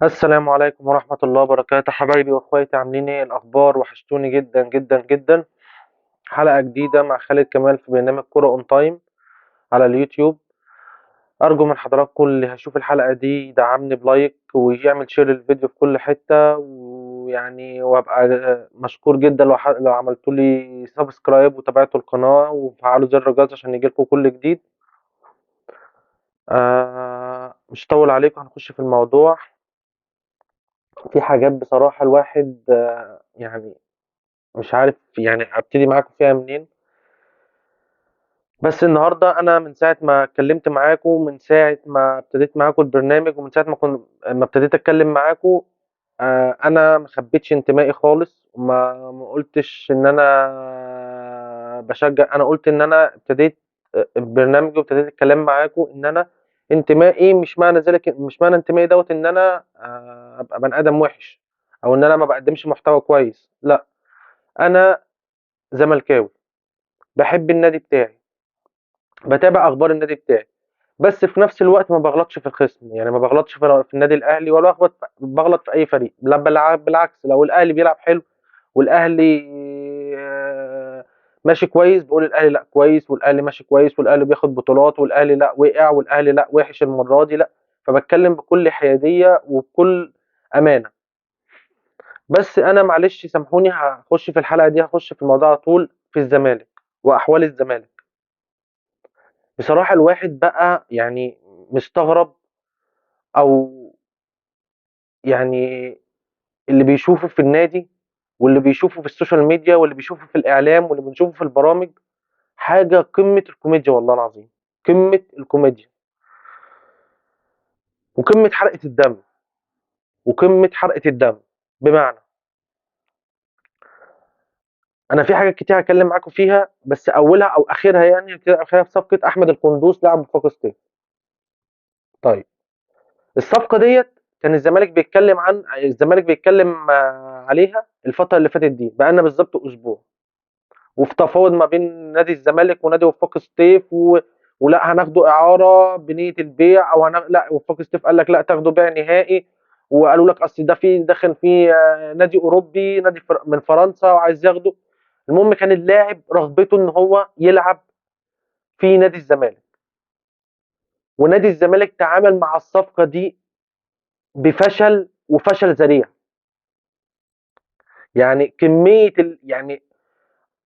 السلام عليكم ورحمة الله وبركاته، حبايبي واخواتي، عاملين ايه؟ الاخبار؟ وحشتوني جدا جدا جدا. حلقة جديدة مع خالد كمال في برنامج كرة اون تايم على اليوتيوب. ارجو من حضراتكم اللي هيشوف الحلقة دي يدعمني بلايك ويعمل شير للفيديو في كل حتة، ويعني وابقى مشكور جدا لو عملتوا لي سبسكرايب وتابعتوا القناة وفعلوا زر الجرس عشان يجيلكم كل جديد. مش طول عليكم، هنخش في الموضوع. في حاجات بصراحة الواحد يعني مش عارف يعني ابتدي معاكم فيها منين. بس النهارده انا من ساعه ما اتكلمت معاكم، من ساعه ما ابتديت معاكم البرنامج، ومن ساعه ما ابتديت اتكلم معاكم، انا ما خبيتش انتمائي خالص، وما قلتش ان انا بشجع. انا قلت ان انا ابتديت البرنامج وابتديت الكلام معاكم ان انا انتمائي مش معنى انتمائي دوت ان انا ابقى بني ادم وحش، او ان انا ما بقدمش محتوى كويس. لا، انا زملكاوي، باحب النادي بتاعي، باتابع أخبار النادي بتاعي، بس في نفس الوقت ما باغلطش في الخصم، يعني ما باغلطش في النادي الأهلي ولا باغلط في أي فريق، لا بالعكس، لو الأهلي بيلعب حلو والأهلي ماشي كويس باقول الأهلي لأ كويس، والأهلي ماشي كويس، والأهلي بياخد بطولات، والأهلي لأ وقع، والأهلي لأ وِحِش المرة دي، لأ. فباتكلم بكل حيادية وبكل أمانة. بس أنا معلش سامحوني، هاخش في الحلقة دي، هاخش في الموضوع على طول في الزمالك وأحوال الزمالك. بصراحة الواحد بقى يعني مستغرب، أو يعني اللي بيشوفه في النادي، واللي بيشوفه في السوشيال ميديا، واللي بيشوفه في الإعلام، واللي بنشوفه في البرامج، حاجة قمة الكوميديا والله العظيم، قمة الكوميديا، وقمة حرقة الدم، وقمة حرقة الدم. بمعنى، أنا في حاجات كتير هاتكلم معاكم فيها، بس أولها أو آخرها يعني كده، آخرها في صفقة أحمد القندوس لاعب وفاق سطيف. طيب، الصفقة ديّة كان الزمالك بيتكلم عليها الفترة اللي فاتت دي، بقى لنا بالضبط أسبوع، وفي تفاوض ما بين نادي الزمالك ونادي وفاق سطيف، ولأ هناخده إعارة بنية البيع، أو لأ، وفاق سطيف قال لك لأ تاخده بيع نهائي، وقالوا لك أصل ده داخل فيه نادي أوروبي، نادي من فرنسا وعايز ياخده. المهم كان اللاعب رغبته إن هو يلعب في نادي الزمالك، ونادي الزمالك تعامل مع الصفقة دي بفشل، وفشل ذريع. يعني كمية يعني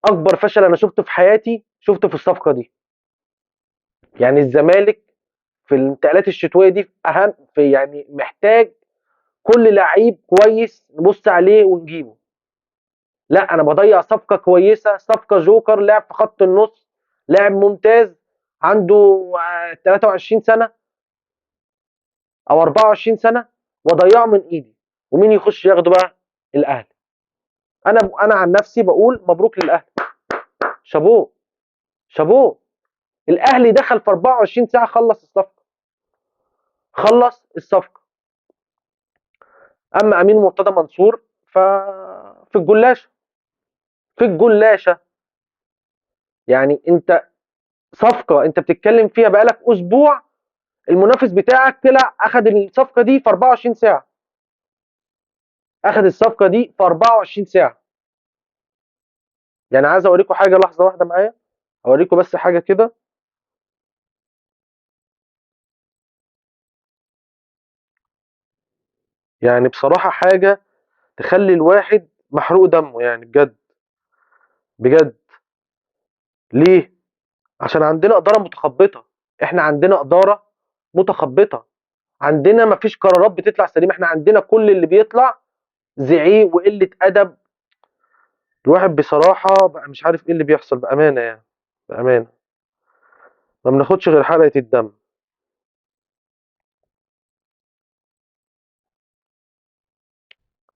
أكبر فشل أنا شُفته في حياتي، شُفته في الصفقة دي. يعني الزمالك في الانتقالات الشتوية دي يعني محتاج كل لعيب كويس نبُص عليه ونجيبه. لأ، أنا باضيّع صفقة كويسة، صفقة جوكر، لاعب في خط النُص، لاعب ممتاز، عنده 23 سَنة أو 24 سَنة، واضيّعه من إيدي، ومين يخش ياخده بقى؟ الأهلي. أنا عن نفسي باقول مبروك للأهلي، شابوه، شابوه. الأهلي دخل في 24 ساعة خلّص الصفقة، خلّص الصفقة. أمّا أمين مرتضى منصور في الجلاشة، في الجلاشة. يعني أنت صفقة أنت بتتكلم فيها بقى لك أسبوع، المنافس بتاعك طلع أخد الصفقة دي في 24 ساعة، أخد الصفقة دي في 24 ساعة. يعني عايز أوريكم حاجة، لحظة واحدة معايا، أوريكم بس حاجة كده. يعني بصراحة حاجة تخلّي الواحد محروق دمه يعني بجد، بجد. ليه؟ عشان عندنا إدارة متخبطة، إحنا عندنا إدارة متخبطة، عندنا ما فيش قرارات بتطلع سليمة، إحنا عندنا كل اللي بيطلع زعيق وقلة أدب. الواحد بصراحة بقى مش عارف إيه اللي بيحصل بأمانة يعني، بأمانة، ما بناخدش غير حرقة الدم.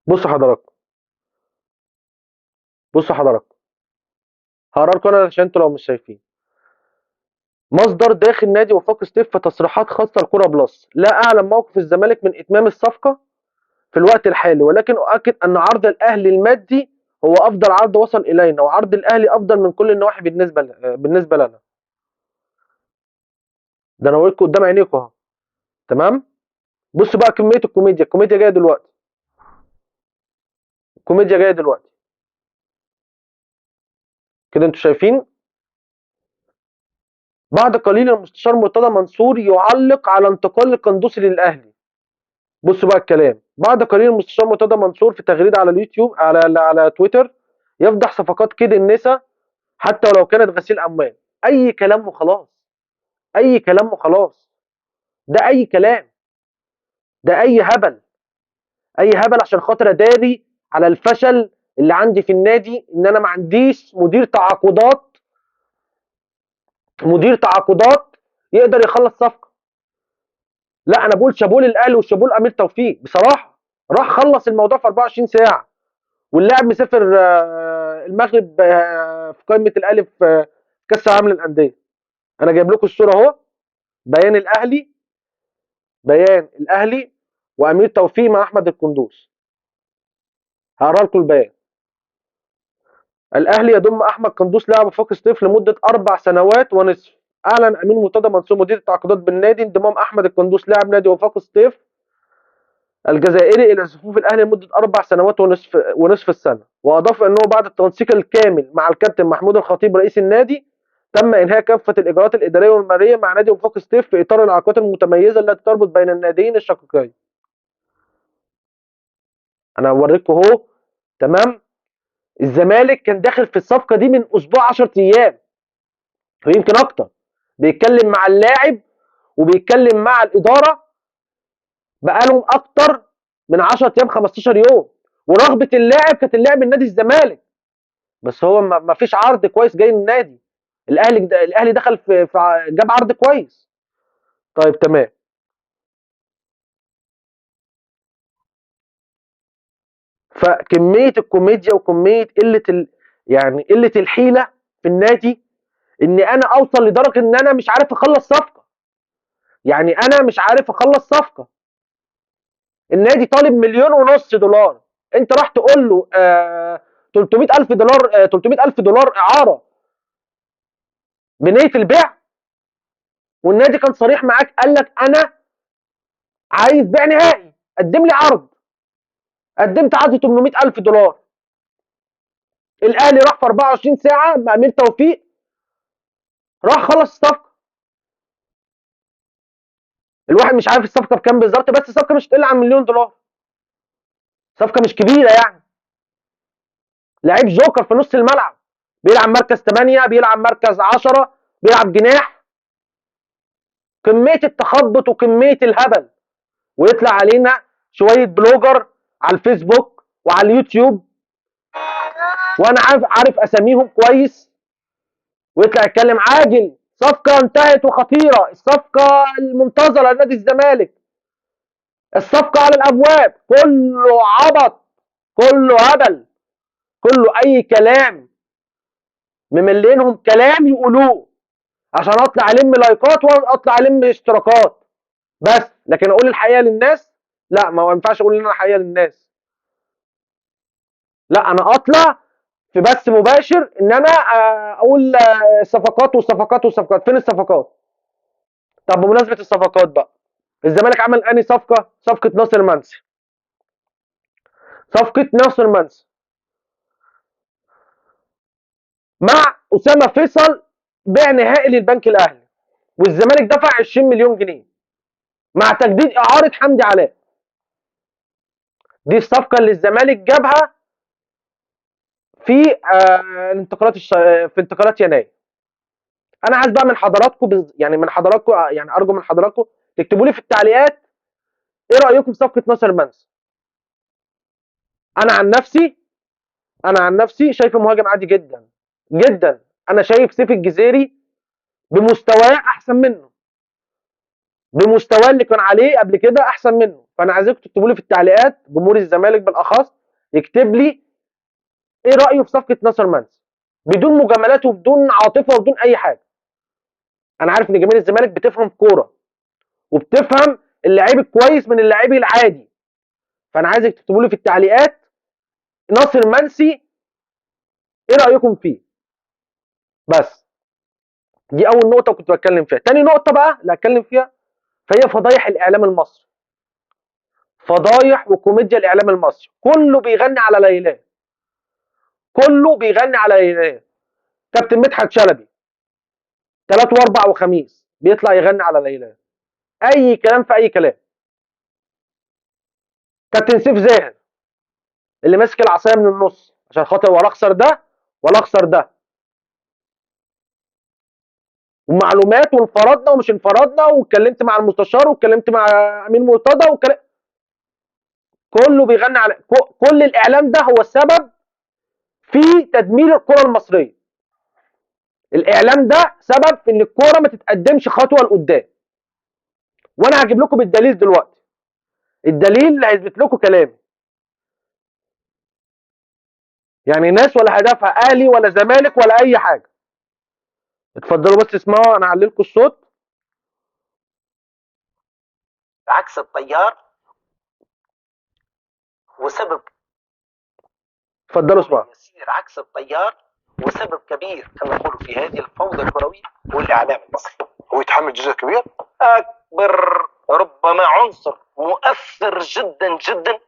بُصّوا حضراتكم، بُصّوا حضراتكم، هاقرا لكم أنا عشان أنتم لو مش شايفين. مصدر داخل نادي وفاق سطيف في تصريحات خاصة لكورة بلس: لا أعلم موقف الزمالك من إتمام الصفقة في الوقت الحالي، ولكن أؤكد أن عرض الأهلي المادي هو أفضل عرض وصل إلينا، وعرض الأهلي أفضل من كل النواحي بالنسبة لنا. ده أنا باقول لكم قدام عينيكم أهو، تمام؟ بص بقى كميه الكوميديا جايه دلوقتي. الكوميديا جايه دلوقتي كده، انتوا شايفين. بعد قليل المستشار مرتضى منصور يعلق على انتقال القندوسي للاهلي. بص بقى الكلام. بعد قليل المستشار مرتضى منصور في تغريده على اليوتيوب على تويتر يفضح صفقات كيد النسا حتى ولو كانت غسيل اموال. اي كلام وخلاص. اي كلام وخلاص. ده اي كلام. ده اي هبل. اي هبل عشان خاطر اداري على الفشل اللي عندي في النادي، ان انا ما عنديش مدير تعاقدات يقدر يخلص صفقه. لا انا بقول شابوه للاهلي وشابوه لامير توفيق بصراحه. راح خلص الموضوع في 24 ساعه، واللاعب مسافر المغرب في قائمه الاهلي في كاس العالم للانديه. انا جايب لكم الصوره اهو. بيان الاهلي. وامير توفيق مع احمد القندوس. هقرا لكم البيان. الاهلي يضم احمد قندوس لاعب وفاق سطيف لمده 4 سنوات ونصف. اعلن امين مرتضى منصور مدير التعاقدات بالنادي انضمام احمد القندوس لاعب نادي وفاق سطيف الجزائري الى صفوف الاهلي لمده 4 سنوات ونصف السنه. واضاف انه بعد التنسيق الكامل مع الكابتن محمود الخطيب رئيس النادي تم انهاء كافه الاجراءات الاداريه والماليه مع نادي وفاق سطيف في اطار العلاقات المتميزه التي تربط بين الناديين الشقيقين. انا هوريكم اهو. تمام. الزمالك كان داخل في الصفقه دي من اسبوع 10 ايام ويمكن اكتر، بيتكلم مع اللاعب وبيتكلم مع الاداره بقالهم اكتر من 10 ايام 15 يوم. ورغبه اللاعب كانت اللاعب من نادي الزمالك، بس هو ما فيش عرض كويس جاي من النادي. الاهلي دخل جاب عرض كويس. طيب تمام. فكميه الكوميديا وكميه يعني قله الحيله في النادي، ان انا اوصل لدرجه ان انا مش عارف اخلص صفقه. يعني انا مش عارف اخلص صفقه. النادي طالب 1,500,000 دولار. انت راح تقول له 300,000 دولار 300,000 دولار اعاره بنيه البيع. والنادي كان صريح معاك قال لك انا عايز بيع نهائي، قدم لي عرض. قدمت عرض 800,000 دولار. الاهلي راح في 24 ساعه مع امير توفيق راح خلص الصفقه. الواحد مش عارف الصفقه بكام بالظبط، بس الصفقه مش تقل عن 1,000,000 دولار. صفقه مش كبيره يعني. لعيب جوكر في نص الملعب، بيلعب مركز 8، بيلعب مركز 10، بيلعب جناح. كميه التخبط وكميه الهبل. ويطلع علينا شويه بلوجر على الفيسبوك وعلى اليوتيوب، وانا عارف اساميهم كويس، ويطلع يتكلم عاجل صفقه انتهت وخطيره، الصفقه المنتظره لنادي الزمالك، الصفقه على الابواب. كله عبط، كله هبل، كله اي كلام. مملينهم كلام يقولوه عشان اطلع الم لايكات واطلع الم اشتراكات بس. لكن اقول الحقيقه للناس لا، ما ينفعش اقول ان انا الحقيقه للناس. لا انا اطلع في بث مباشر ان انا اقول صفقات وصفقات وصفقات. فين الصفقات؟ طب بمناسبه الصفقات بقى، الزمالك عمل انهي صفقه؟ صفقه ناصر منسي. صفقه ناصر منسي مع اسامه فيصل بيع نهائي للبنك الاهلي، والزمالك دفع 20 مليون جنيه مع تجديد اعاره حمدي علاء. دي الصفقه اللي الزمالك جابها في في انتقالات يناير. انا عايز بقى من حضراتكم يعني ارجو من حضراتكم تكتبوا لي في التعليقات ايه رايكم في صفقه ناصر منسي. انا عن نفسي شايف مهاجم عادي جدا جدا. انا شايف سيف الجزيري بمستواه احسن منه، بمستواه اللي كان عليه قبل كده احسن منه. فانا عايزكم تكتبوا لي في التعليقات، جمهور الزمالك بالاخص يكتب لي ايه رايه في صفقه ناصر منسي بدون مجاملات وبدون عاطفه وبدون اي حاجه. انا عارف ان جماهير الزمالك بتفهم كوره وبتفهم اللعيب الكويس من اللعيب العادي. فانا عايزك تكتبوا لي في التعليقات ناصر منسي ايه رايكم فيه. بس دي اول نقطه كنت بتكلم فيها. تاني نقطه بقى اللي هتكلم فيها فهي فضايح الاعلام المصري. فضايح وكوميديا الاعلام المصري، كله بيغني على ليلى، كله بيغني على ليلى. كابتن مدحت شلبي ثلاث واربع وخميس بيطلع يغني على ليلى، اي كلام في اي كلام. كابتن سيف زاهر اللي ماسك العصايه من النص عشان خاطر ولا اخسر ده ولا اخسر ده، ومعلومات وانفرضنا ومش انفرضنا، واتكلمت مع المستشار واتكلمت مع امين مرتضى كله بيغني على كل الاعلام ده هو السبب في تدمير الكره المصريه. الاعلام ده سبب في ان الكوره ما تتقدمش خطوه لقدام. وانا هجيب لكم بالدليل دلوقتي، الدليل اللي هيثبت لكم كلامي. يعني ناس ولا هدفها اهلي ولا زمالك ولا اي حاجه. اتفضلوا بس اسمعوا، انا هعلي لكم الصوت. عكس التيار وسبب، اتفضلوا اسمعوا. يسير عكس التيار وسبب كبير خلينا نقول في هذه الفوضى الكرويه هو الاعلام المصري. هو يتحمل جزء كبير؟ اكبر ربما عنصر مؤثر جدا جدا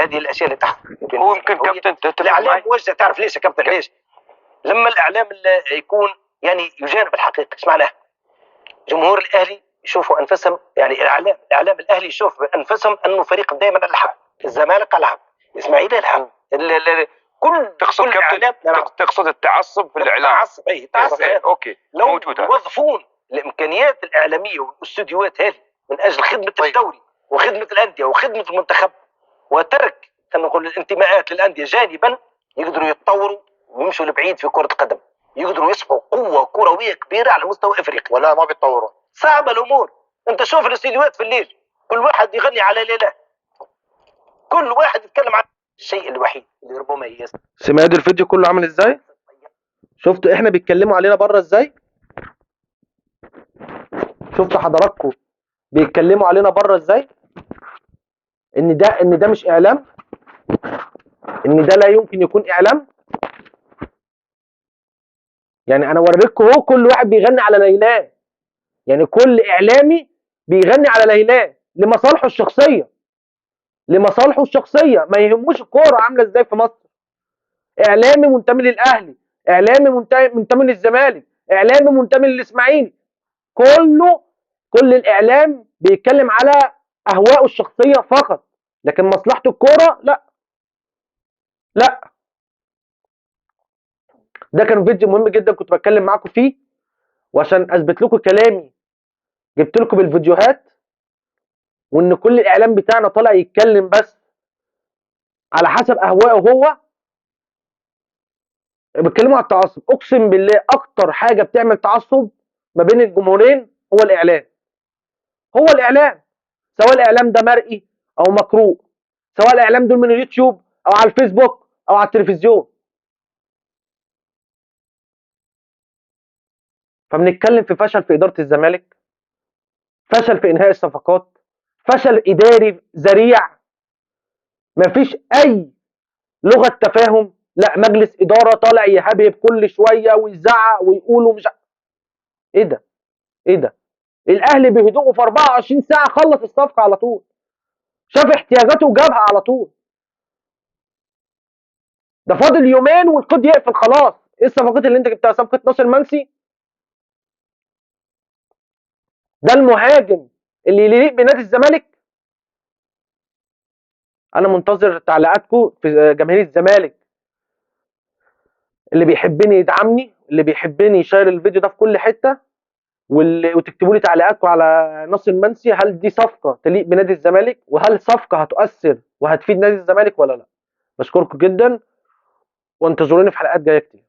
هذه الاشياء اللي تحت. هو يمكن كابتن تتفق الاعلام معي؟ موجه، تعرف ليش يا كابتن؟ ليش؟ لما الاعلام اللي يكون يعني يجانب الحقيقه، ايش معناها؟ جمهور الاهلي يشوفوا انفسهم، يعني الاعلام الاهلي يشوف انفسهم انه فريق دائما الحق، الزمالك الحق، الاسماعيلي الحق، تقصد كل كابتن اعلام تقصد التعصب في الاعلام؟ تعصب، اي تعصب. صحيح. اوكي، لو موجود هذا. يوظفون الامكانيات الاعلاميه والاستوديوهات هذه من اجل خدمه الدوري وخدمه الانديه وخدمه المنتخب وترك خلينا نقول الانتماءات للانديه جانبا، يقدروا يتطوروا ويمشوا لبعيد في كره القدم، يقدروا يصبحوا قوه كرويه كبيره على مستوى افريقيا. ولا ما بيتطوروا؟ صعبه الامور. انت شوف الاستديوهات في الليل، كل واحد يغني على ليله، كل واحد يتكلم عن الشيء الوحيد اللي ربما ييسر. سمعت الفيديو كله عامل ازاي؟ شفتوا احنا بيتكلموا علينا بره ازاي؟ شفتوا حضراتكم بيتكلموا علينا بره ازاي؟ ان ده مش اعلام، ان ده لا يمكن يكون اعلام. يعني انا اوريكم اهو كل واحد بيغني على ليلاه، يعني كل اعلامي بيغني على ليلاه لمصالحه الشخصيه، لمصالحه الشخصيه، ما يهموش الكوره عامله ازاي في مصر. اعلامي منتمي للاهلي، اعلامي منتمي للزمالك، اعلامي منتمي للاسماعيلي، كل الاعلام بيتكلم على اهواءه الشخصيه فقط، لكن مصلحه الكوره لا. لا، ده كان فيديو مهم جدا كنت بتكلم معاكم فيه، وعشان اثبت لكم كلامي جبت لكم الفيديوهات، وان كل الاعلام بتاعنا طالع يتكلم بس على حسب اهوائه هو. بيتكلموا على التعصب، اقسم بالله اكتر حاجه بتعمل تعصب ما بين الجمهورين هو الاعلام. هو الاعلام، سواء الاعلام ده مرئي او مقروء، سواء الاعلام دول من اليوتيوب او على الفيسبوك او على التلفزيون. فبنتكلم في فشل في اداره الزمالك، فشل في انهاء الصفقات، فشل اداري ذريع، مفيش اي لغه تفاهم. لا، مجلس اداره طالع يهبهب كل شويه ويزعق ويقولوا مش ايه ده؟ ايه ده؟ الاهلي بهدوءه في 24 ساعه خلص الصفقه على طول، شاف احتياجاته وجابها على طول. ده فاضل يومين والقيد يقفل خلاص. ايه الصفقات اللي انت جبتها؟ صفقه ناصر منسي، ده المهاجم اللي يليق بنادي الزمالك. انا منتظر تعليقاتكم في جماهير الزمالك، اللي بيحبني يدعمني، اللي بيحبني يشير الفيديو ده في كل حته، وتكتبوا لي تعليقاتكم على ناصر منسي. هل دي صفقه تليق بنادي الزمالك؟ وهل صفقه هتؤثر وهتفيد نادي الزمالك ولا لا؟ بشكركم جدا، وانتظروني في حلقات جايه كتير.